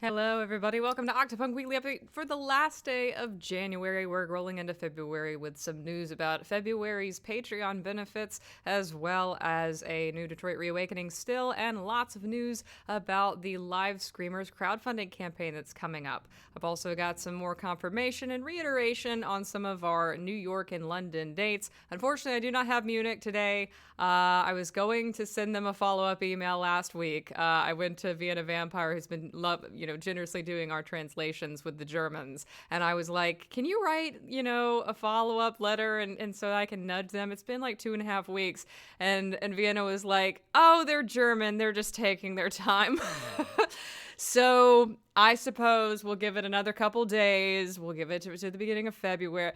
Hello, everybody. Welcome to Octopunk Weekly update for the last day of January. We're rolling into February with some news about February's Patreon benefits, as well as a new Detroit Reawakening still, and lots of news about the Livescreamers crowdfunding campaign that's coming up. I've also got some more confirmation and reiteration on some of our New York and London dates. Unfortunately, I do not have Munich today. I was going to send them a follow-up email last week. I went to Vienna Vampire, who's been generously doing our translations with the Germans. And I was like, can you write, a follow-up letter and so I can nudge them? It's been like 2.5 weeks. And Vienna was like, oh, they're German. They're just taking their time. So I suppose we'll give it another couple days. We'll give it to the beginning of February.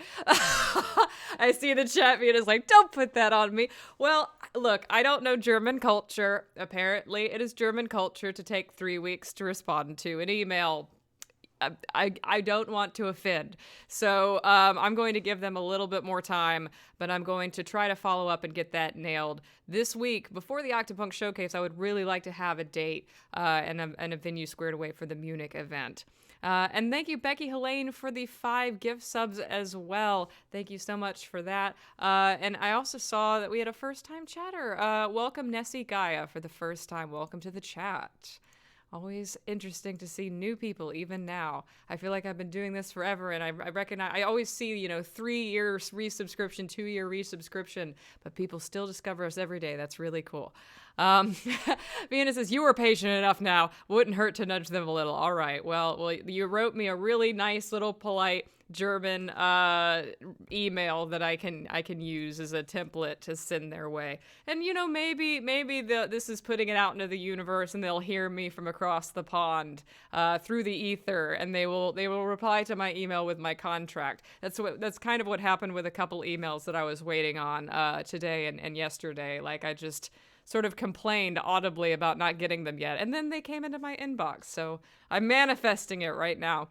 I see the chat feed is like, don't put that on me. Well, look, I don't know German culture. Apparently, it is German culture to take 3 weeks to respond to an email. I don't want to offend. So I'm going to give them a little bit more time, but I'm going to try to follow up and get that nailed this week. Before the Octopunk Showcase, I would really like to have a date and a venue squared away for the Munich event. And thank you, Becky Helene, for the 5 gift subs as well. Thank you so much for that. And I also saw that we had a first-time chatter. Welcome, Nessie Gaia, for the first time. Welcome to the chat. Always interesting to see new people, even now. I feel like I've been doing this forever, and I recognize, I always see, 3-year resubscription, 2-year resubscription, but people still discover us every day. That's really cool. Vienna says, you were patient enough now. Wouldn't hurt to nudge them a little. All right. Well, you wrote me a really nice little polite German email that I can use as a template to send their way. And maybe this is putting it out into the universe, and they'll hear me from across the pond through the ether, and they will reply to my email with my contract. That's kind of what happened with a couple emails that I was waiting on today and yesterday. Like, I just sort of complained audibly about not getting them yet, and then they came into my inbox. So I'm manifesting it right now.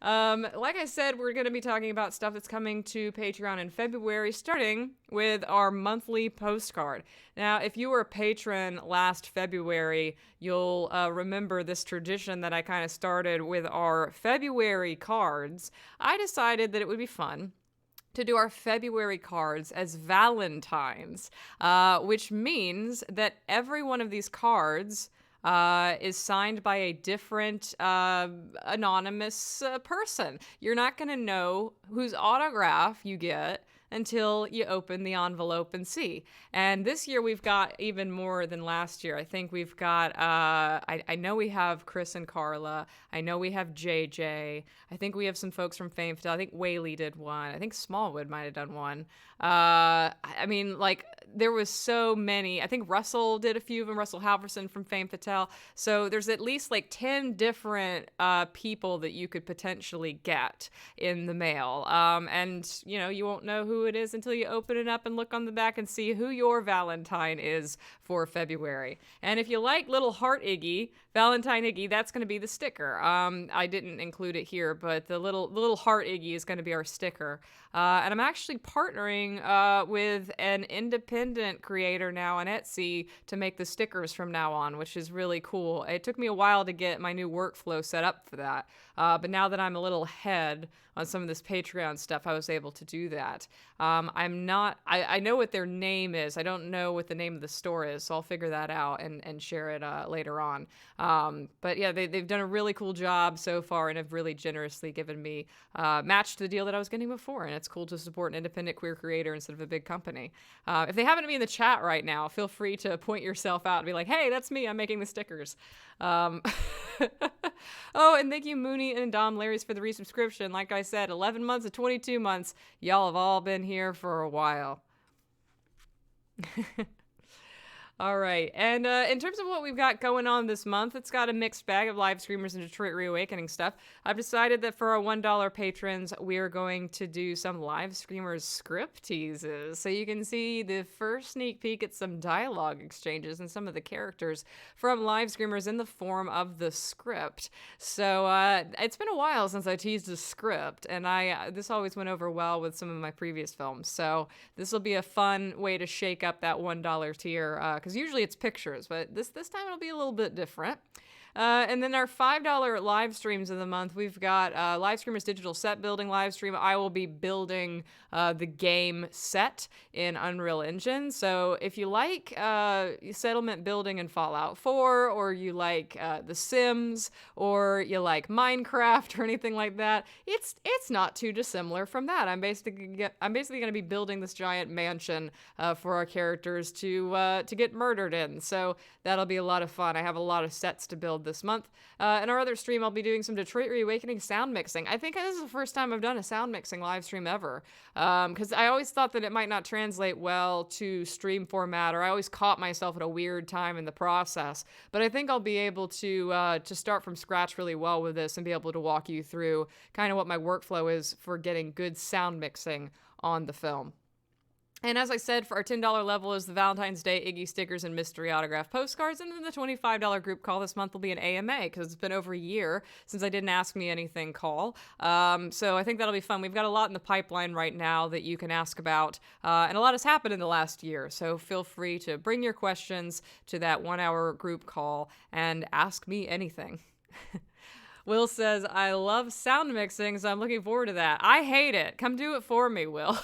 Like I said, we're going to be talking about stuff that's coming to Patreon in February, starting with our monthly postcard. Now, if you were a patron last February, you'll remember this tradition that I kind of started with our February cards. I decided that it would be fun to do our February cards as Valentines, which means that every one of these cards is signed by a different anonymous person. You're not going to know whose autograph you get until you open the envelope and see. And this year we've got even more than last year. I think we've got, I know we have Chris and Carla. I know we have JJ. I think we have some folks from Fame Fatal. I think Whaley did one. I think Smallwood might have done one. There was so many. I think Russell did a few of them, Russell Halverson from Fame Fatale. So there's at least like 10 different people that you could potentially get in the mail. And you won't know who it is until you open it up and look on the back and see who your Valentine is for February. And if you like little heart Iggy, Valentine Iggy, that's going to be the sticker. I didn't include it here, but the little heart Iggy is going to be our sticker. And I'm actually partnering with an independent creator now on Etsy to make the stickers from now on, which is really cool. It took me a while to get my new workflow set up for that. But now that I'm a little ahead on some of this Patreon stuff, I was able to do that. I know what their name is. I don't know what the name of the store is, so I'll figure that out and share it later on. But yeah, they've done a really cool job so far and have really generously given me matched the deal that I was getting before. And it's cool to support an independent queer creator instead of a big company. If they happen to be in the chat right now, feel free to point yourself out and be like, hey, that's me. I'm making the stickers. Oh, and thank you, Mooney and Dom Larry's, for the resubscription. Like I said, 11 months of 22 months. Y'all have all been here for a while. All right, and in terms of what we've got going on this month, it's got a mixed bag of Livescreamers and Detroit Reawakening stuff. I've decided that for our $1 patrons, we are going to do some Livescreamers script teases, so you can see the first sneak peek at some dialogue exchanges and some of the characters from Livescreamers in the form of the script. So it's been a while since I teased a script, and this always went over well with some of my previous films, so this will be a fun way to shake up that $1 tier, because usually it's pictures, but this time it'll be a little bit different. And then our $5 live streams of the month, we've got Livescreamers digital set building live stream. I will be building the game set in Unreal Engine. So if you like settlement building in Fallout 4, or you like The Sims, or you like Minecraft or anything like that, it's not too dissimilar from that. I'm basically going to be building this giant mansion for our characters to get murdered in. So that'll be a lot of fun. I have a lot of sets to build this month. In our other stream, I'll be doing some Detroit Reawakening sound mixing. I think this is the first time I've done a sound mixing live stream ever, because I always thought that it might not translate well to stream format, or I always caught myself at a weird time in the process. But I think I'll be able to start from scratch really well with this and be able to walk you through kind of what my workflow is for getting good sound mixing on the film. And as I said, for our $10 level is the Valentine's Day Iggy stickers and mystery autograph postcards. And then the $25 group call this month will be an AMA, because it's been over a year since I didn't Ask Me Anything call. So I think that'll be fun. We've got a lot in the pipeline right now that you can ask about. And a lot has happened in the last year. So feel free to bring your questions to that 1 hour group call and ask me anything. Will says, I love sound mixing, so I'm looking forward to that. I hate it. Come do it for me, Will.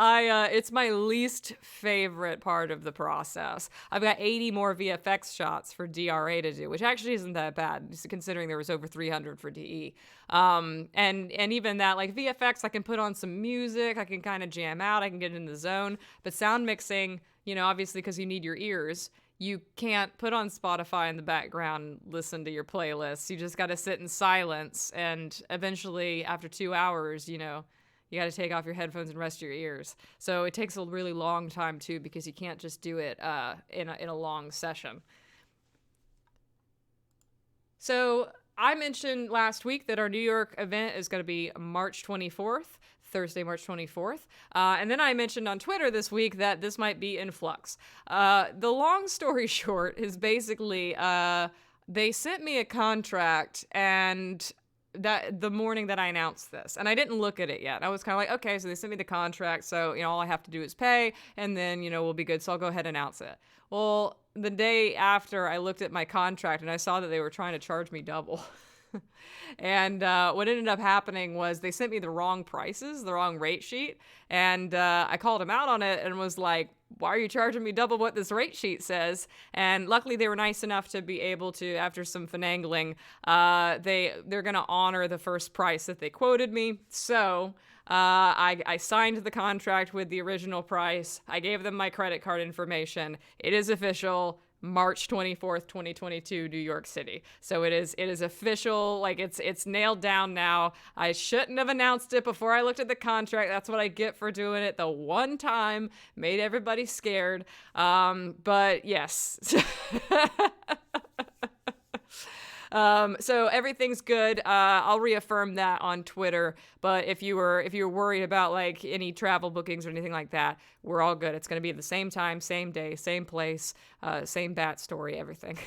It's my least favorite part of the process. I've got 80 more VFX shots for DRA to do, which actually isn't that bad, considering there was over 300 for DE. And even that, like VFX, I can put on some music, I can kind of jam out, I can get in the zone. But sound mixing, obviously because you need your ears, you can't put on Spotify in the background, listen to your playlists. You just got to sit in silence, and eventually, after 2 hours, you got to take off your headphones and rest your ears. So it takes a really long time, too, because you can't just do it in a long session. So I mentioned last week that our New York event is going to be March 24th. Thursday, March 24th. And then I mentioned on Twitter this week that this might be in flux. The long story short is basically they sent me a contract, and that the morning that I announced this, and I didn't look at it yet. I was kind of like, okay, so they sent me the contract, so all I have to do is pay, and then we'll be good. So I'll go ahead and announce it. Well, the day after, I looked at my contract and I saw that they were trying to charge me double. And what ended up happening was they sent me the wrong prices, the wrong rate sheet, and I called them out on it and was like, why are you charging me double what this rate sheet says? And luckily they were nice enough to be able to, after some finagling, they're going to honor the first price that they quoted me. So I signed the contract with the original price. I gave them my credit card information. It is official. March 24th, 2022, New York City. So it is official. Like it's nailed down now. I shouldn't have announced it before I looked at the contract. That's what I get for doing it the one time. Made everybody scared. But yes. So everything's good. I'll reaffirm that on Twitter. But if you were worried about like any travel bookings or anything like that, we're all good. It's going to be at the same time, same day, same place, same bat story, everything.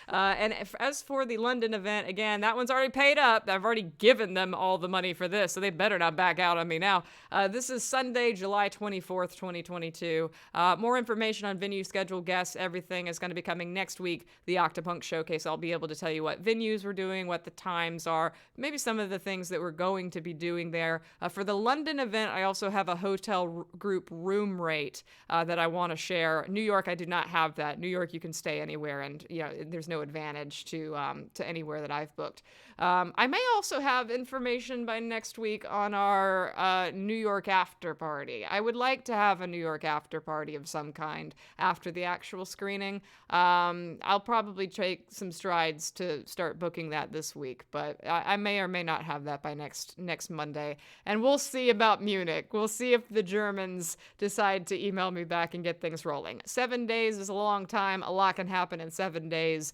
And as for the London event, again, that one's already paid up. I've already given them all the money for this, so they better not back out on me now. This is Sunday, July 24th, 2022. More information on venue, schedule, guests, everything is going to be coming next week. The Octopunk Showcase, I'll be able to tell you what venues we're doing, what the times are, maybe some of the things that we're going to be doing there. For the London event, I also have a hotel group room rate that I want to share. New York, I do not have that. New York, you can stay anywhere, and there's no advantage to anywhere that I've booked. I may also have information by next week on our New York after party. I would like to have a New York after party of some kind after the actual screening. I'll probably take some strides to start booking that this week, but I may or may not have that by next Monday. And we'll see about Munich. We'll see if the Germans decide to email me back and get things rolling. 7 days is a long time. A lot can happen in 7 days.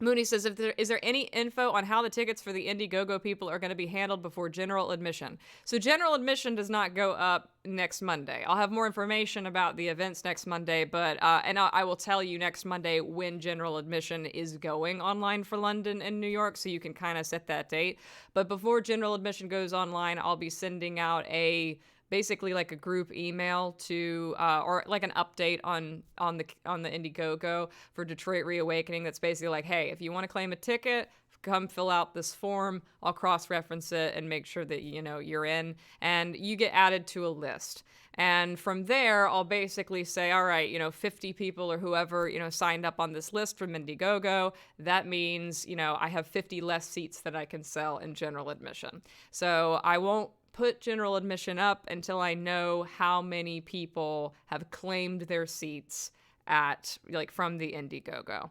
Mooney says, is there any info on how the tickets for the IndieGogo people are going to be handled before general admission? So general admission does not go up next Monday. I'll have more information about the events next Monday, but I will tell you next Monday when general admission is going online for London and New York, so you can kind of set that date. But before general admission goes online, I'll be sending out a basically like a group email to or like an update on the IndieGogo for Detroit Reawakening that's basically like, hey, if you want to claim a ticket, come fill out this form. I'll cross-reference it and make sure that, you know, you're in, and you get added to a list. And from there, I'll basically say, all right, you know, 50 people or whoever, you know, signed up on this list from IndieGogo. That means, you know, I have 50 less seats that I can sell in general admission. So I won't put general admission up until I know how many people have claimed their seats at, like, from the IndieGogo.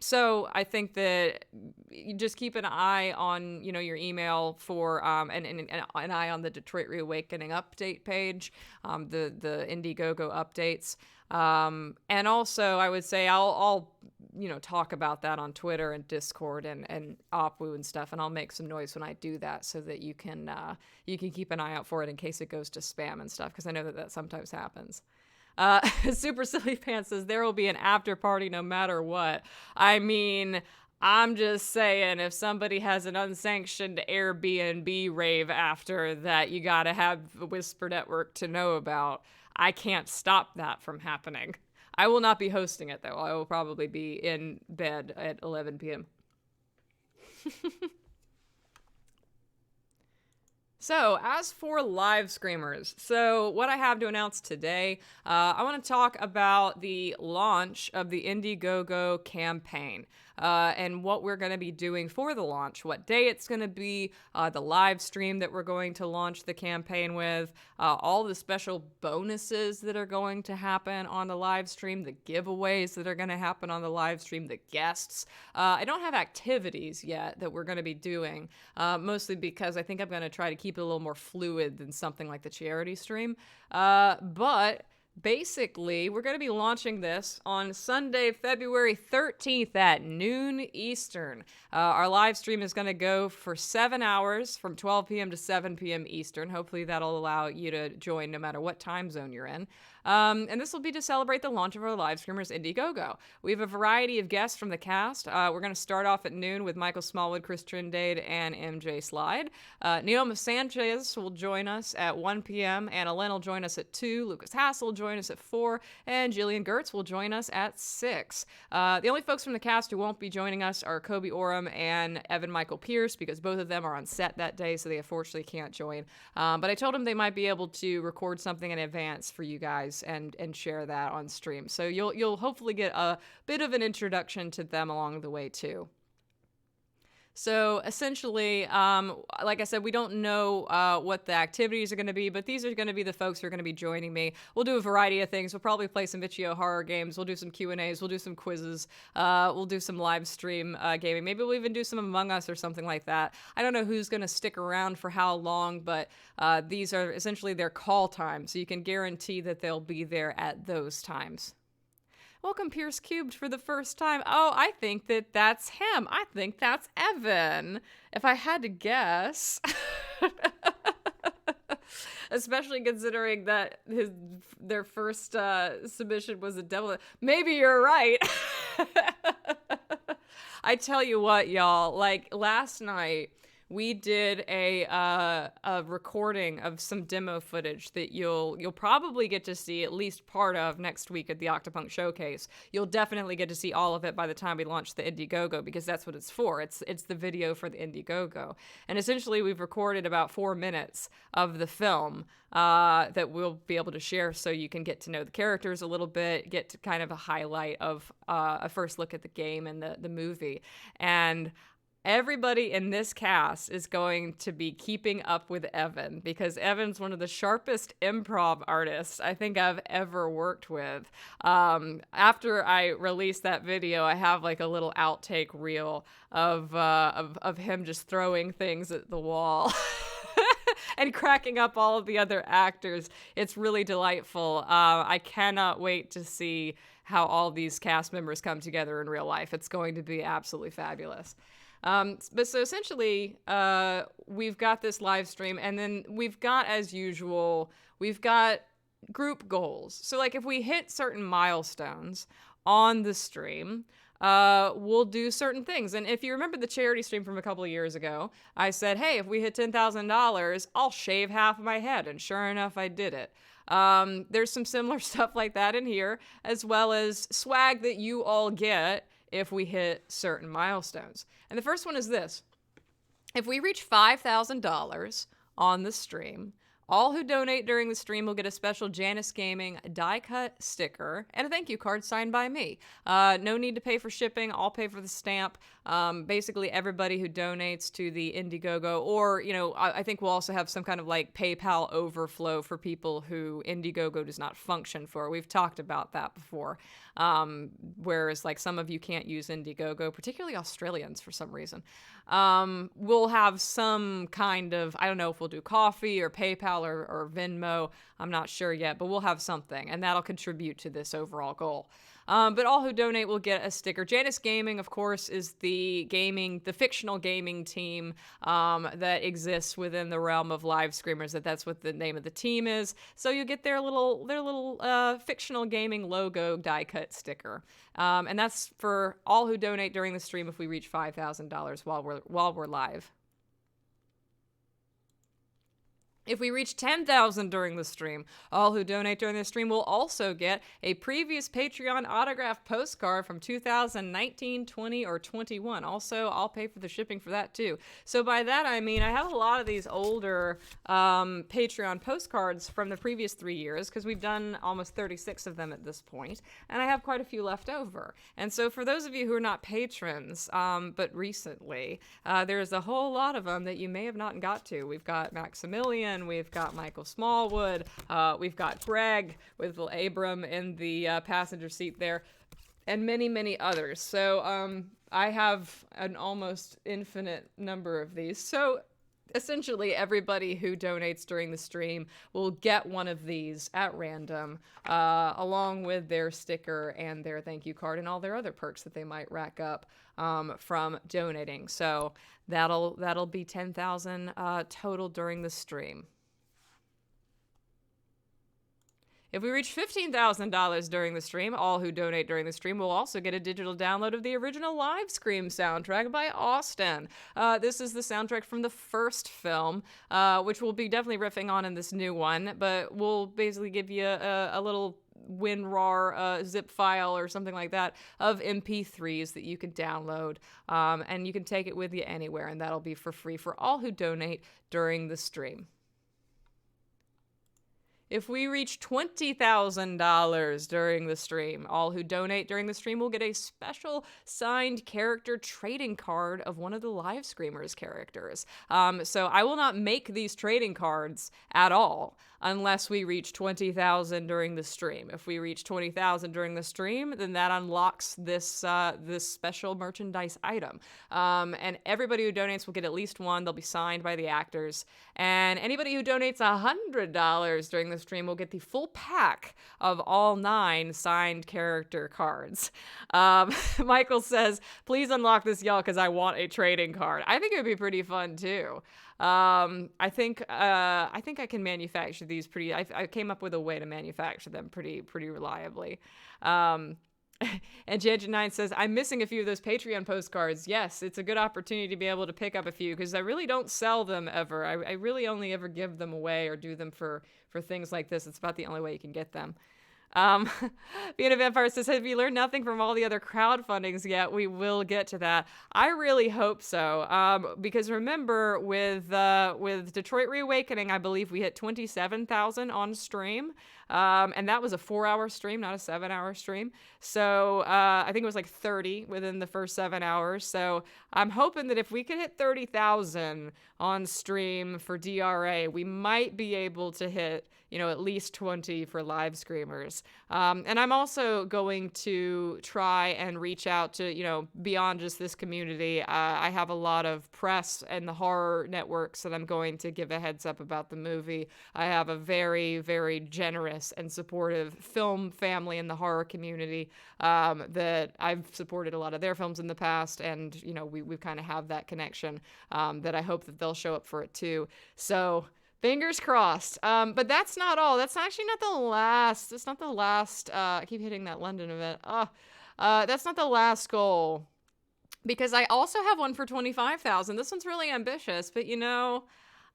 So I think that you just keep an eye on, you know, your email for, and an eye on the Detroit Reawakening update page, the IndieGogo updates. And also I would say I'll, you know, talk about that on Twitter and Discord and Opwoo and stuff, and I'll make some noise when I do that so that you can keep an eye out for it in case it goes to spam and stuff, because I know that sometimes happens. Super Silly Pants says there will be an after party no matter what. I mean, I'm just saying, if somebody has an unsanctioned Airbnb rave after that you gotta have the Whisper Network to know about, I can't stop that from happening. I will not be hosting it, though. I will probably be in bed at 11 p.m. So, as for Livescreamers, so what I have to announce today, I want to talk about the launch of the IndieGogo campaign. And what we're going to be doing for the launch, what day it's going to be, the live stream that we're going to launch the campaign with, all the special bonuses that are going to happen on the live stream, the giveaways that are going to happen on the live stream, the guests. I don't have activities yet that we're going to be doing, mostly because I think I'm going to try to keep it a little more fluid than something like the charity stream. But basically, we're going to be launching this on Sunday, February 13th at noon Eastern. Our live stream is going to go for 7 hours from 12 p.m. to 7 p.m. Eastern. Hopefully that'll allow you to join no matter what time zone you're in. And this will be to celebrate the launch of our Livescreamers IndieGogo. We have a variety of guests from the cast. We're going to start off at noon with Michael Smallwood, Chris Trindade, and MJ Slide. Neoma Sanchez will join us at 1 p.m. Anna Lynn will join us at 2. Lucas Hassel will join us at 4. And Jillian Gertz will join us at 6. The only folks from the cast who won't be joining us are Kobe Oram and Evan Michael Pierce, because both of them are on set that day, so they unfortunately can't join. But I told them they might be able to record something in advance for you guys and share that on stream. So you'll hopefully get a bit of an introduction to them along the way too. So essentially, like I said, we don't know what the activities are going to be, but these are going to be the folks who are going to be joining me. We'll do a variety of things. We'll probably play some Itch.io horror games. We'll do some Q&As. We'll do some quizzes. We'll do some live stream gaming. Maybe we'll even do some Among Us or something like that. I don't know who's going to stick around for how long, but these are essentially their call times, so you can guarantee that they'll be there at those times. Welcome, Pierce Cubed, for the first time. Oh, I think that's him. I think that's Evan, if I had to guess. Especially considering that their first submission was a devil. Maybe you're right. I tell you what, y'all, like last night, we did a recording of some demo footage that you'll probably get to see at least part of next week at the Octopunk Showcase. You'll definitely get to see all of it by the time we launch the IndieGogo, because that's what it's for. It's the video for the IndieGogo. And essentially, we've recorded about 4 minutes of the film that we'll be able to share, so you can get to know the characters a little bit, get to kind of a highlight of a first look at the game and the movie. And everybody in this cast is going to be keeping up with Evan, because Evan's one of the sharpest improv artists I think I've ever worked with. After I release that video, I have like a little outtake reel of him just throwing things at the wall. And cracking up all of the other actors. It's really delightful. I cannot wait to see how all these cast members come together in real life. It's going to be absolutely fabulous. But so essentially, we've got this live stream, and then we've got, as usual, we've got group goals. So like if we hit certain milestones on the stream, we'll do certain things. And if you remember the charity stream from a couple of years ago, I said, hey, if we hit $10,000, I'll shave half of my head. And sure enough, I did it. There's some similar stuff like that in here, as well as swag that you all get if we hit certain milestones. And the first one is this. If we reach $5,000 on the stream, all who donate during the stream will get a special Janus Gaming die-cut sticker and a thank you card signed by me. No need to pay for shipping. I'll pay for the stamp. Basically, everybody who donates to the IndieGogo, or, you know, I think we'll also have some kind of like PayPal overflow for people who IndieGogo does not function for. We've talked about that before. Whereas like some of you can't use IndieGogo, particularly Australians for some reason. We'll have some kind of, I don't know if we'll do coffee or PayPal or Venmo. I'm not sure yet, but we'll have something, and that'll contribute to this overall goal. But all who donate will get a sticker. Janus Gaming, of course, is the fictional gaming team that exists within the realm of Livescreamers. That's what the name of the team is. So you get their little fictional gaming logo die-cut sticker. And that's for all who donate during the stream if we reach $5,000 while we're live. If we reach 10,000 during the stream, all who donate during the stream will also get a previous Patreon autograph postcard from 2019, 20, or 21. Also, I'll pay for the shipping for that too. So by that, I mean I have a lot of these older Patreon postcards from the previous 3 years, because we've done almost 36 of them at this point, and I have quite a few left over. And so for those of you who are not patrons, but recently, there's a whole lot of them that you may have not got to. We've got Maximilian, we've got Michael Smallwood, we've got Greg with little Abram in the passenger seat there, and many, many others. So I have an almost infinite number of these. So essentially everybody who donates during the stream will get one of these at random, along with their sticker and their thank you card and all their other perks that they might rack up from donating. So that'll be 10,000 total during the stream. If we reach $15,000 during the stream, all who donate during the stream will also get a digital download of the original Livescream soundtrack by Austin. This is the soundtrack from the first film, which we'll be definitely riffing on in this new one, but we'll basically give you a little WinRAR zip file or something like that of MP3s that you can download, and you can take it with you anywhere, and that'll be for free for all who donate during the stream. If we reach $20,000 during the stream, all who donate during the stream will get a special signed character trading card of one of the Livescreamers characters. So I will not make these trading cards at all unless we reach 20,000 during the stream. If we reach 20,000 during the stream, then that unlocks this special merchandise item. And everybody who donates will get at least one. They'll be signed by the actors. And anybody who donates $100 during the stream will get the full pack of all 9 signed character cards. Michael says, please unlock this, y'all, because I want a trading card. I think it would be pretty fun too. I think I can manufacture these I came up with a way to manufacture them pretty reliably. And Jan9 says, I'm missing a few of those Patreon postcards. Yes, it's a good opportunity to be able to pick up a few, because I really don't sell them ever. I really only ever give them away or do them for things like this. It's about the only way you can get them. Being a Vampire says, have you learned nothing from all the other crowdfundings yet? We will get to that. I really hope so. Because remember, with Detroit Reawakening, I believe we hit 27,000 on stream. And that was a 4-hour stream, not a 7-hour stream. So I think it was like 30 within the first 7 hours. So I'm hoping that if we can hit 30,000 on stream for DRA, we might be able to hit, at least 20 for Livescreamers. And I'm also going to try and reach out to, beyond just this community. I have a lot of press and the horror networks that I'm going to give a heads up about the movie. I have a very, very generous and supportive film family in the horror community that I've supported a lot of their films in the past, and we kind of have that connection that I hope that they'll show up for it too. So Fingers crossed. But that's not all. That's actually not the last. It's not the last. I keep hitting that London event. That's not the last goal. Because I also have one for 25,000. This one's really ambitious, but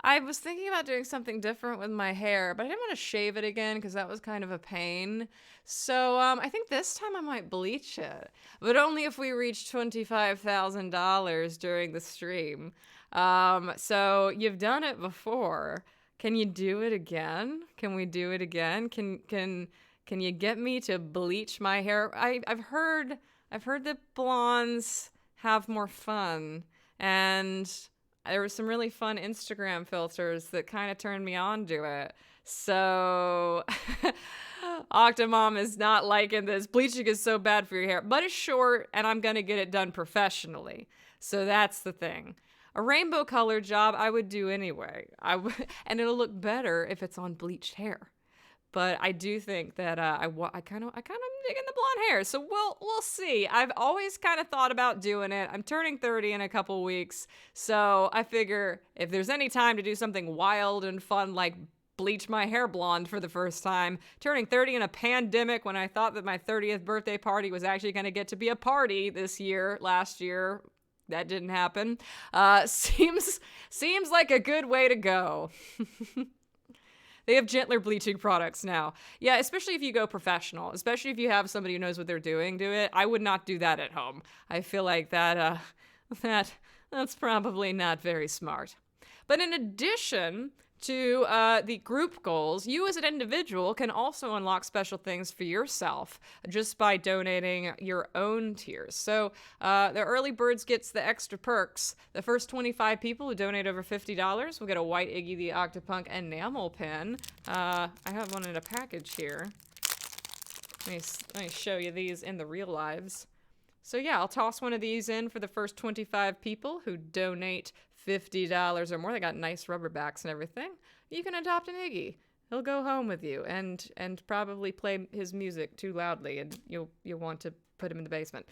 I was thinking about doing something different with my hair, but I didn't want to shave it again because that was kind of a pain. So I think this time I might bleach it, but only if we reach $25,000 during the stream. So you've done it before. Can you do it again? Can we do it again? Can you get me to bleach my hair? I've heard that blondes have more fun, and there were some really fun Instagram filters that kind of turned me on to it. So Octomom is not liking this. Bleaching is so bad for your hair, but it's short and I'm gonna get it done professionally. So that's the thing. A rainbow color job I would do anyway. And it'll look better if it's on bleached hair. But I do think that I kind of digging the blonde hair. So we'll see. I've always kind of thought about doing it. I'm turning 30 in a couple weeks. So I figure if there's any time to do something wild and fun like bleach my hair blonde for the first time, turning 30 in a pandemic when I thought that my 30th birthday party was actually going to get to be a party last year, that didn't happen. Seems like a good way to go. They have gentler bleaching products now. Yeah, especially if you go professional. Especially if you have somebody who knows what they're doing do it. I would not do that at home. I feel like that's probably not very smart. But in addition to the group goals, you as an individual can also unlock special things for yourself just by donating your own tiers. So the early birds gets the extra perks. The first 25 people who donate over $50 will get a white Iggy the Octopunk enamel pin. I have one in a package here. Let me show you these in the real lives. So yeah, I'll toss one of these in for the first 25 people who donate $50 or more. They got nice rubber backs and everything. You can adopt an Iggy. He'll go home with you and probably play his music too loudly, and you'll want to put him in the basement.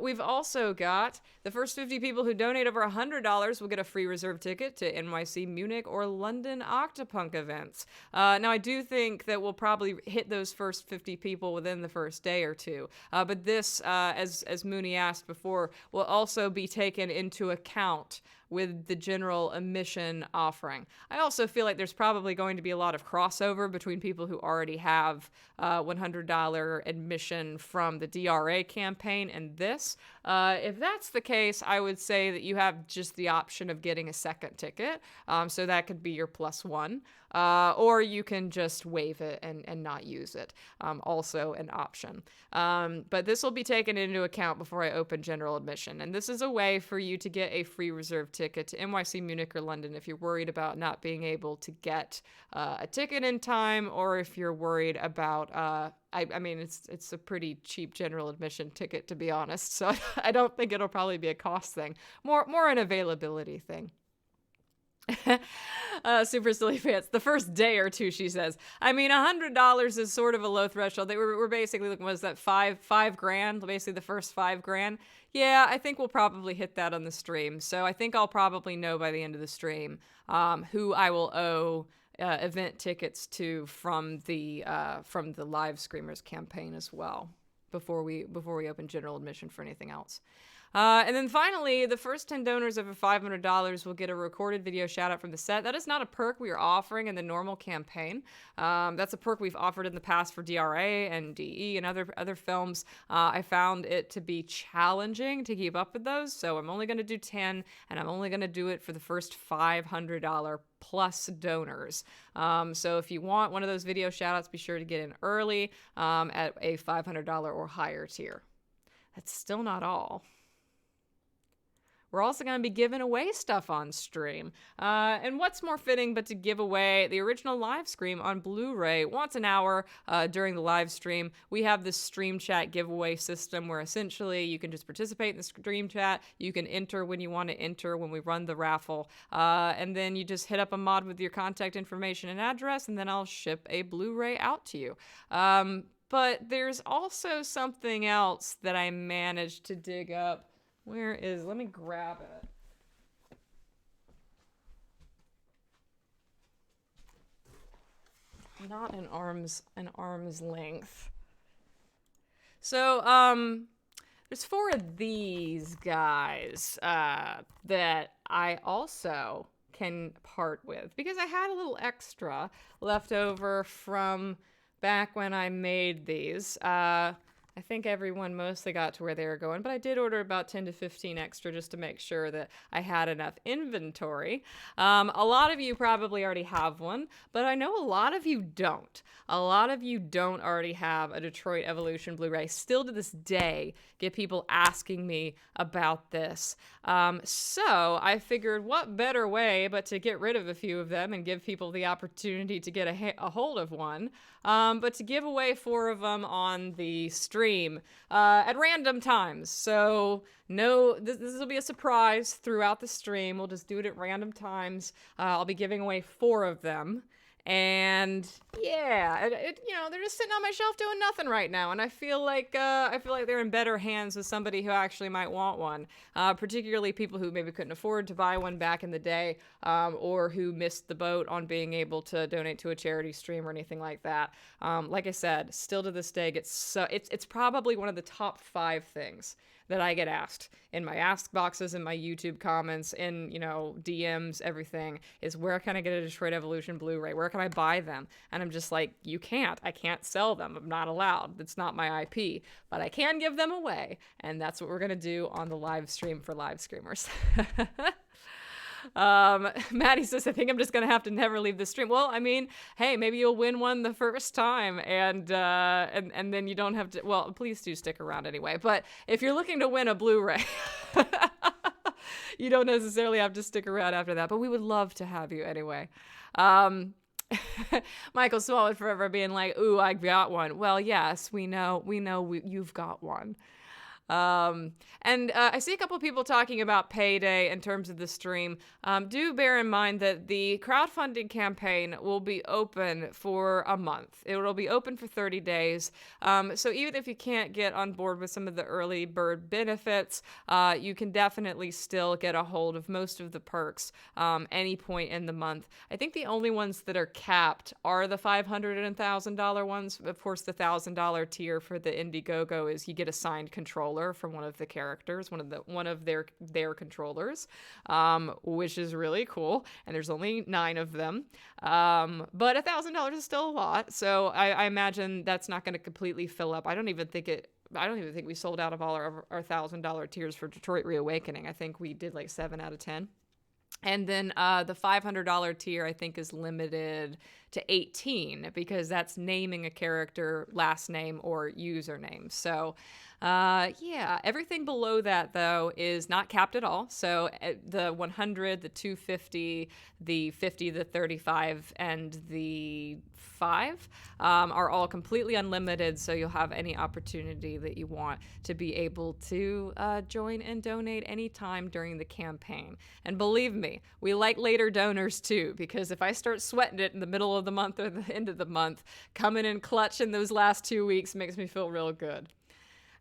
We've also got the first 50 people who donate over $100 will get a free reserve ticket to NYC, Munich, or London Octopunk events. Now, I do think that we'll probably hit those first 50 people within the first day or two. But this, as Mooney asked before, will also be taken into account with the general admission offering. I also feel like there's probably going to be a lot of crossover between people who already have $100 admission from the DRA campaign and this. If that's the case, I would say that you have just the option of getting a second ticket. So that could be your +1. Or you can just waive it and not use it. Also an option. But this will be taken into account before I open general admission. And this is a way for you to get a free reserve ticket to NYC, Munich, or London if you're worried about not being able to get a ticket in time, or if you're worried about I mean, it's a pretty cheap general admission ticket, to be honest. So I don't think it'll probably be a cost thing. More an availability thing. Super silly pants. The first day or two, she says. I mean, $100 is sort of a low threshold. We're basically looking, was that five grand? Basically the first $5,000. Yeah, I think we'll probably hit that on the stream. So I think I'll probably know by the end of the stream who I will owe event tickets to from the Livescreamers campaign as well before we open general admission for anything else. And then finally, the first 10 donors over $500 will get a recorded video shout out from the set. That is not a perk we are offering in the normal campaign. That's a perk we've offered in the past for DRA and DE and other films. I found it to be challenging to keep up with those, so I'm only going to do 10, and I'm only going to do it for the first $500 plus donors. So if you want one of those video shout outs, be sure to get in early at a $500 or higher tier. That's still not all. We're also going to be giving away stuff on stream. And what's more fitting but to give away the original live stream on Blu-ray once an hour during the live stream. We have this stream chat giveaway system where essentially you can just participate in the stream chat. You can enter when you want to enter when we run the raffle. And then you just hit up a mod with your contact information and address, and then I'll ship a Blu-ray out to you. But there's also something else that I managed to dig up. Let me grab it. not an arm's length. So, there's 4 of these guys that I also can part with because I had a little extra left over from back when I made these. I think everyone mostly got to where they were going, but I did order about 10 to 15 extra just to make sure that I had enough inventory. A lot of you probably already have one, but I know a lot of you don't. A lot of you don't already have a Detroit Evolution Blu Ray. Still to this day, get people asking me about this. So I figured what better way but to get rid of a few of them and give people the opportunity to get a hold of one, but to give away 4 of them on the stream at random times. So no, this will be a surprise throughout the stream. We'll just do it at random times. I'll be giving away 4 of them. And yeah, they're just sitting on my shelf doing nothing right now, and I feel like they're in better hands with somebody who actually might want one, particularly people who maybe couldn't afford to buy one back in the day, or who missed the boat on being able to donate to a charity stream or anything like that. Like I said, still to this day, it's probably one of the top 5 things that I get asked in my ask boxes, in my YouTube comments, in, DMs, everything, is where can I get a Detroit Evolution Blu Ray? Where can I buy them? And I'm just like, you can't. I can't sell them. I'm not allowed. It's not my IP. But I can give them away. And that's what we're going to do on the live stream for Livescreamers. Maddie says, I think I'm just gonna have to never leave the stream. Well, I mean, hey, maybe you'll win one the first time, and then you don't have to. Well, please do stick around anyway. But if you're looking to win a Blu-ray, you don't necessarily have to stick around after that. But we would love to have you anyway. Michael Swallow forever being like, "Ooh, I got one." Well, yes, we know, you've got one. And I see a couple of people talking about payday in terms of the stream. Do bear in mind that the crowdfunding campaign will be open for a month. It will be open for 30 days. So even if you can't get on board with some of the early bird benefits, you can definitely still get a hold of most of the perks any point in the month. I think the only ones that are capped are the $500 and $1,000 ones. Of course, the $1,000 tier for the IndieGogo is you get a signed controller from one of the characters, one of their controllers, which is really cool. And there's only 9 of them, but $1,000 is still a lot. So I imagine that's not going to completely fill up. I don't even think we sold out of all our $1,000 tiers for Detroit Reawakening. I think we did like 7 out of 10. And then the $500 tier, I think, is limited to 18 because that's naming a character, last name, or username. So, yeah, everything below that, though, is not capped at all. So the 100, the 250, the 50, the 35, and the 5 are all completely unlimited, so you'll have any opportunity that you want to be able to join and donate anytime during the campaign. And believe me, we like later donors too, because if I start sweating it in the middle of the month or the end of the month, coming in clutch in those last 2 weeks makes me feel real good.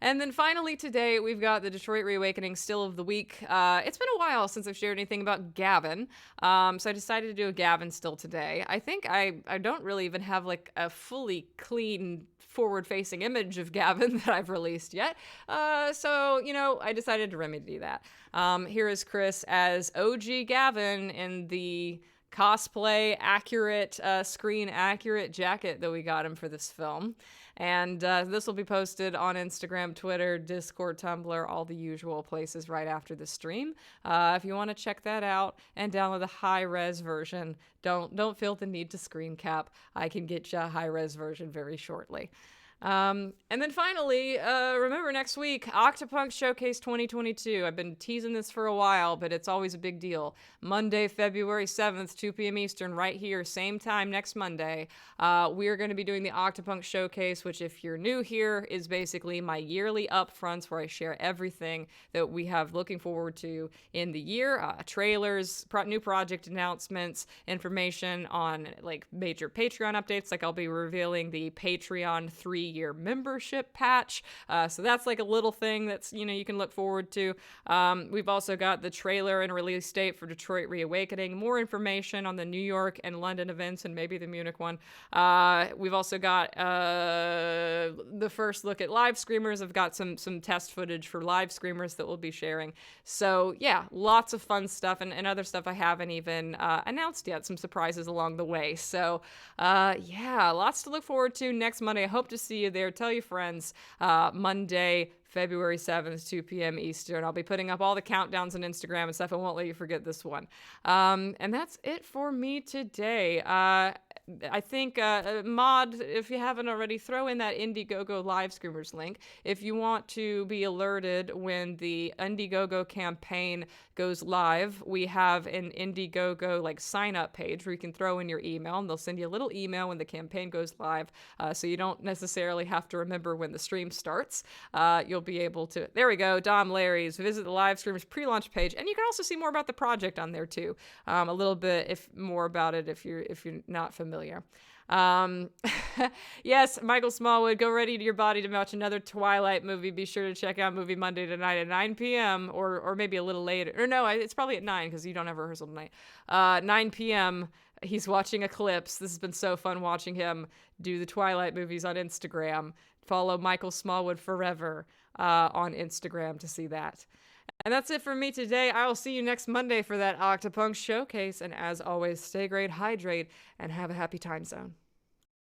And then finally today, we've got the Detroit Reawakening Still of the Week. It's been a while since I've shared anything about Gavin, so I decided to do a Gavin still today. I think I don't really even have like a fully clean forward-facing image of Gavin that I've released yet, so, I decided to remedy that. Here is Chris as OG Gavin in the cosplay accurate, screen accurate jacket that we got him for this film. And this will be posted on Instagram, Twitter, Discord, Tumblr, all the usual places right after the stream. If you want to check that out and download the high-res version, don't feel the need to screen cap. I can get you a high-res version very shortly. And then finally, remember next week, Octopunk Showcase 2022. I've been teasing this for a while, but it's always a big deal. Monday, February 7th, 2 p.m. Eastern, right here, same time next Monday. We are going to be doing the Octopunk Showcase, which if you're new here, is basically my yearly upfronts where I share everything that we have looking forward to in the year. Trailers, new project announcements, information on like major Patreon updates. Like I'll be revealing the Patreon 3 3-year membership patch. So that's like a little thing that's, you can look forward to. We've also got the trailer and release date for Detroit Reawakening. More information on the New York and London events and maybe the Munich one. We've also got the first look at Livescreamers. I've got some test footage for Livescreamers that we'll be sharing. So yeah, lots of fun stuff and other stuff I haven't even announced yet. Some surprises along the way. So yeah, lots to look forward to next Monday. I hope to see you there. Tell your friends. Monday, February 7th, 2 p.m. Eastern. I'll be putting up all the countdowns on Instagram and stuff. I won't let you forget this one. And that's it for me today. I think, Mod, if you haven't already, throw in that IndieGogo Livescreamers link. If you want to be alerted when the IndieGogo campaign goes live, we have an IndieGogo sign-up page where you can throw in your email, and they'll send you a little email when the campaign goes live, so you don't necessarily have to remember when the stream starts. You'll be able to, there we go, Dom Larry's, visit the Livescreamers pre-launch page, and you can also see more about the project on there too. A little bit more about it if you're not familiar. Yes, Michael Smallwood, go ready to your body to watch another Twilight movie. Be sure to check out Movie Monday tonight at 9 p.m. or maybe a little later. Or no, it's probably at 9 because you don't have rehearsal tonight. 9 p.m. He's watching Eclipse. This has been so fun watching him do the Twilight movies on Instagram. Follow Michael Smallwood forever on Instagram to see that. And that's it for me today. I will see you next Monday for that Octopunk showcase. And as always, stay great, hydrate, and have a happy time zone.